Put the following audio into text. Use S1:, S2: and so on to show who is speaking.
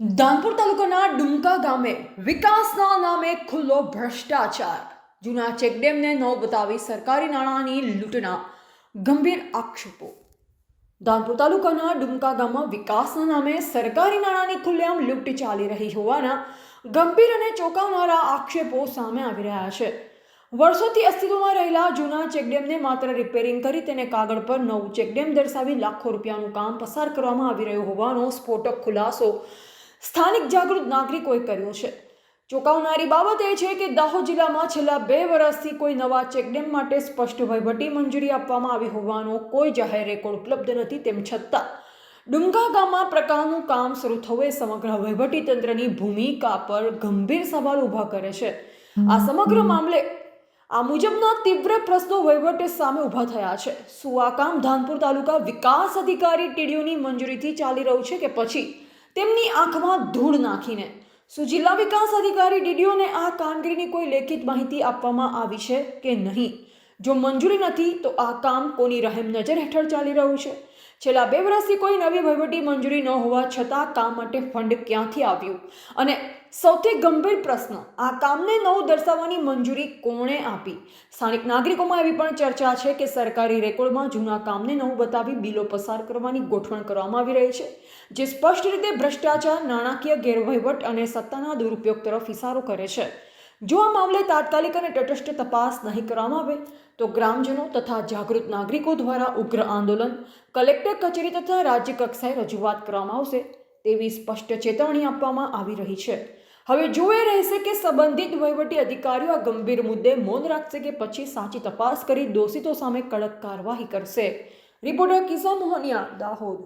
S1: ધાનપુર તાલુકાના ડુમકા ગામે વિકાસના નામે ખુલ્લો ભ્રષ્ટાચાર. જૂના ચેકડેમને ન બતાવી સરકારી નાણાંની લૂંટના ગંભીર આક્ષેપો. ધાનપુર તાલુકાના ડુમકા ગામમાં વિકાસના નામે સરકારી નાણાંની ખુલ્લેઆમ લૂંટ ચાલી રહી હોવાના ગંભીર અને ચોંકાવનારા આક્ષેપો સામે આવી રહ્યા છે. વર્ષોથી અસ્તિત્વમાં રહેલા જૂના ચેકડેમને માત્ર રિપેરિંગ કરી તેને કાગળ પર નવું ચેકડેમ દર્શાવી લાખો રૂપિયાનું કામ પસાર કરવામાં આવી રહ્યું હોવાનો સ્ફોટક ખુલાસો સ્થાનિક જાગૃત નાગરિકોએ કર્યો છે. ચોંકાવનારી બાબત એ છે કે દાહોદ જિલ્લામાં છેલ્લા 2 વર્ષથી કોઈ નવા ચેકડેમ માટે સ્પષ્ટ વહીવટી મંજૂરી આપવામાં આવી હોવાનો કોઈ જાહેર રેકોર્ડ ઉપલબ્ધ નથી. તેમ છતાં ડુમકા ગામમાં પ્રકારનું કામ શરૂ થવું એ સમગ્ર વહીવટી તંત્રની ભૂમિકા પર ગંભીર સવાલ ઊભા કરે છે. આ સમગ્ર મામલે આ મુજબના તીવ્ર પ્રશ્નો વહીવટ સામે ઊભા થયા છે. શું આ કામ ધાનપુર તાલુકા વિકાસ અધિકારી ટીડીઓની મંજૂરીથી ચાલી રહ્યું છે કે પછી તેમની આંખમાં ધૂળ નાખીને? શું જિલ્લા વિકાસ અધિકારી ડીડીઓને આ કામગીરીની કોઈ લેખિત માહિતી આપવામાં આવી છે કે નહીં? જો મંજૂરી નથી તો આ કામ કોની રહેમ નજર હેઠળ ચાલી રહ્યું છે? છેલ્લા 2 વર્ષથી કોઈ નવી વહીવટી મંજૂરી ન હોવા છતાં કામ માટે ફંડ ક્યાંથી આવ્યું? અને સૌથી ગંભીર પ્રશ્ન, આ કામને નવું દર્શાવવાની મંજૂરી કોણે આપી? સ્થાનિક નાગરિકોમાં એવી પણ ચર્ચા છે કે સરકારી રેકોર્ડમાં જૂના કામને નવું બતાવી બિલો પસાર કરવાની ગોઠવણ કરવામાં આવી રહી છે, જે સ્પષ્ટ રીતે ભ્રષ્ટાચાર, નાણાકીય ગેરવહીવટ અને સત્તાના દુરુપયોગ તરફ ઇશારો કરે છે. જો આ મામલે તાત્કાલિક અને તટસ્થ તપાસ નહીં કરવામાં આવે તો ગ્રામજનો તથા જાગૃત નાગરિકો દ્વારા ઉગ્ર આંદોલન, કલેક્ટર કચેરી તથા રાજ્ય કક્ષાએ રજૂઆત કરવામાં આવશે તેવી સ્પષ્ટ ચેતવણી આપવામાં આવી રહી છે. હવે જોઈ રહેશે કે સંબંધિત વહીવટી અધિકારીઓ આ ગંભીર મુદ્દે મૌન રાખશે કે પછી સાચી તપાસ કરી દોષિતો સામે કડક કાર્યવાહી કરશે. રિપોર્ટર કિશન મોહનિયા, દાહોદ.